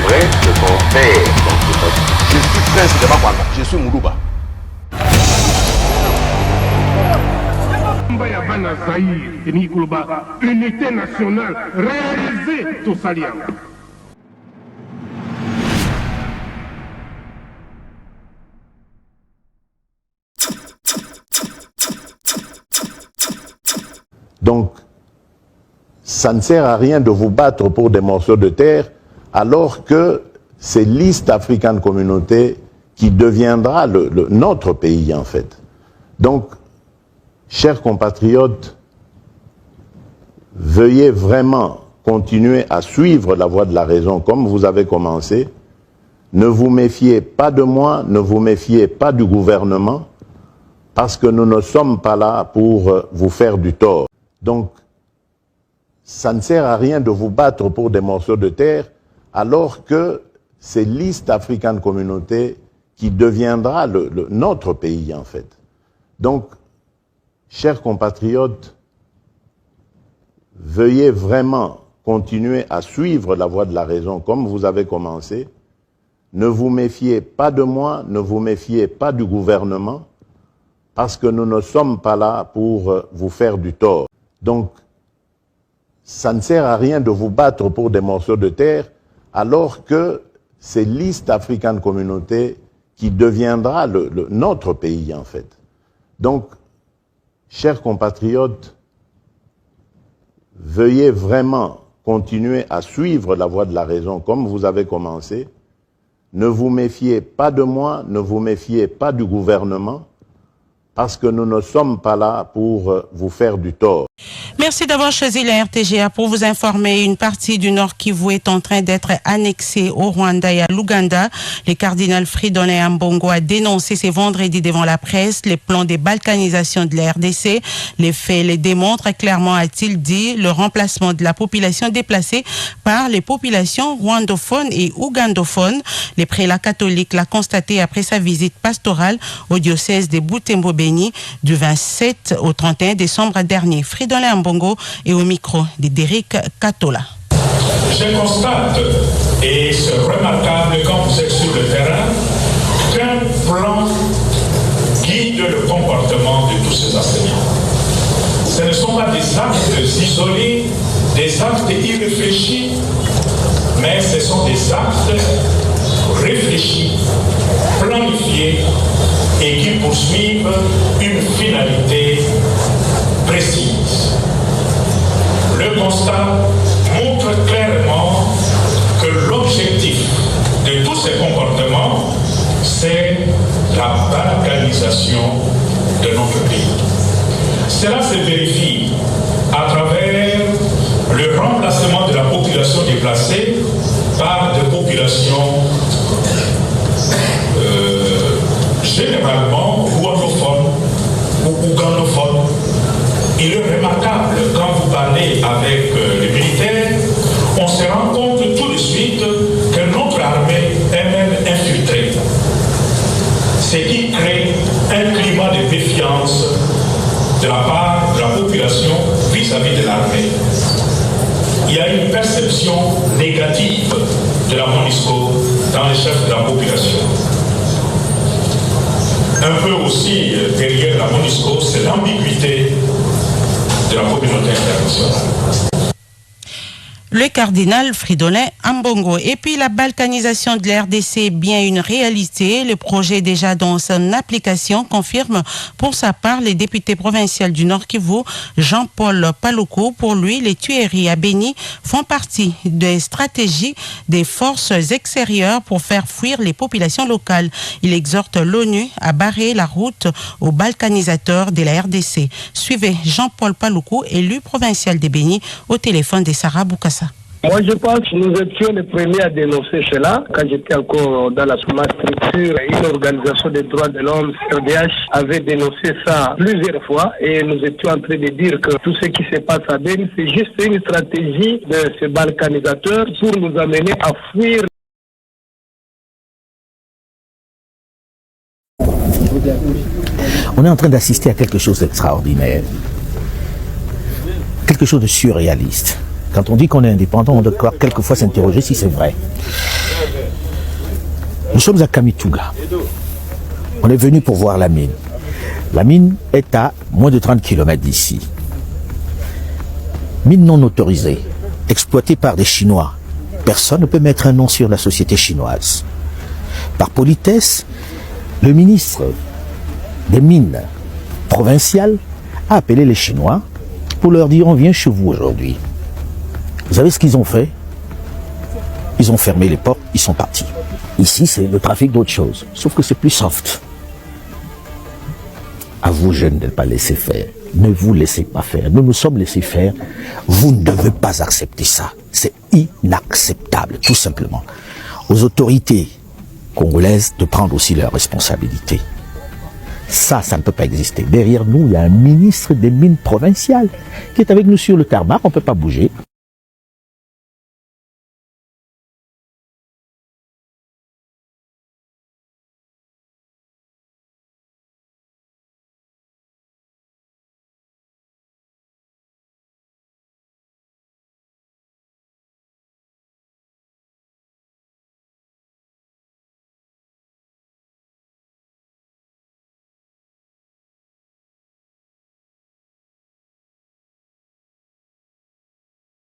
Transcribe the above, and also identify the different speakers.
Speaker 1: vrai, de son père. Je suis prince de Bakwanda, je suis Moulouba.
Speaker 2: Unité nationale réalisée tous alliés.
Speaker 3: Donc, ça ne sert à rien de vous battre pour des morceaux de terre alors que c'est l'East African Communauté qui deviendra notre pays en fait. Donc, chers compatriotes, veuillez vraiment continuer à suivre la voie de la raison comme vous avez commencé. Ne vous méfiez pas de moi, ne vous méfiez pas du gouvernement, parce que nous ne sommes pas là pour vous faire du tort. Donc, ça ne sert à rien de vous battre pour des morceaux de terre alors que c'est l'East African Communauté qui deviendra notre pays en fait. Donc, chers compatriotes, veuillez vraiment continuer à suivre la voie de la raison comme vous avez commencé. Ne vous méfiez pas de moi, ne vous méfiez pas du gouvernement, parce que nous ne sommes pas là pour vous faire du tort. Donc, ça ne sert à rien de vous battre pour des morceaux de terre alors que c'est l'East African Communauté qui deviendra notre pays en fait. Donc, chers compatriotes, veuillez vraiment continuer à suivre la voie de la raison comme vous avez commencé. Ne vous méfiez pas de moi, ne vous méfiez pas du gouvernement, parce que nous ne sommes pas là pour vous faire du tort.
Speaker 4: Merci d'avoir choisi la RTGA pour vous informer. Une partie du Nord Kivu est en train d'être annexée au Rwanda et à l'Ouganda. Le cardinal Fridolin Ambongo a dénoncé ce vendredi devant la presse les plans de balkanisation de la RDC. Les faits les démontrent clairement, a-t-il dit, le remplacement de la population déplacée par les populations rwandophones et ougandophones. Le prélat catholique l'a constaté après sa visite pastorale au diocèse de Butembo-Beni du 27 au 31 décembre dernier. Fridolin Ambongo et au micro de Derek Katola.
Speaker 5: Je constate, et c'est remarquable quand vous êtes sur le terrain, qu'un plan guide le comportement de tous ces enseignants. Ce ne sont pas des actes isolés, des actes irréfléchis, mais ce sont des actes réfléchis, planifiés et qui poursuivent une finalité précise. Le constat montre clairement que l'objectif de tous ces comportements, c'est la balkanisation de notre pays. Cela se vérifie à travers le remplacement de la population déplacée par des populations généralement rwandophones ou ougandophones. Il est remarquable, quand vous parlez avec les militaires, on se rend compte tout de suite que notre armée est même infiltrée. Ce qui crée un climat de défiance de la part de la population vis-à-vis de l'armée. Il y a une perception négative de la MONUSCO dans les chefs de la population. Un peu aussi derrière la MONUSCO, c'est l'ambiguïté de la communauté internationale.
Speaker 4: Le cardinal Fridolin Ambongo. Et puis la balkanisation de la RDC est bien une réalité. Le projet déjà dans son application confirme pour sa part les députés provinciaux du Nord Kivu, Jean-Paul Paloukou. Pour lui, les tueries à Beni font partie des stratégies des forces extérieures pour faire fuir les populations locales. Il exhorte l'ONU à barrer la route aux balkanisateurs de la RDC. Suivez Jean-Paul Paloukou, élu provincial de Beni, au téléphone de Sarah Boukassa.
Speaker 6: Moi, je pense que nous étions les premiers à dénoncer cela. Quand j'étais encore dans la structure, une organisation des droits de l'homme, CRDH, avait dénoncé ça plusieurs fois et nous étions en train de dire que tout ce qui se passe à Beni, c'est juste une stratégie de ces balkanisateurs pour nous amener à fuir.
Speaker 7: On est en train d'assister à quelque chose d'extraordinaire, quelque chose de surréaliste. Quand on dit qu'on est indépendant, on doit quelquefois s'interroger si c'est vrai. Nous sommes à Kamituga. On est venu pour voir la mine. La mine est à moins de 30 km d'ici. Mine non autorisée, exploitée par des Chinois. Personne ne peut mettre un nom sur la société chinoise. Par politesse, le ministre des Mines provinciales a appelé les Chinois pour leur dire on vient chez vous aujourd'hui. Vous savez ce qu'ils ont fait? Ils ont fermé les portes, ils sont partis. Ici, c'est le trafic d'autre chose, sauf que c'est plus soft. À vous, jeunes, de ne pas laisser faire. Ne vous laissez pas faire. Nous nous sommes laissés faire. Vous ne devez pas accepter ça. C'est inacceptable, tout simplement. Aux autorités congolaises de prendre aussi leurs responsabilités. Ça ne peut pas exister. Derrière nous, il y a un ministre des Mines provinciales qui est avec nous sur le tarmac, on ne peut pas bouger.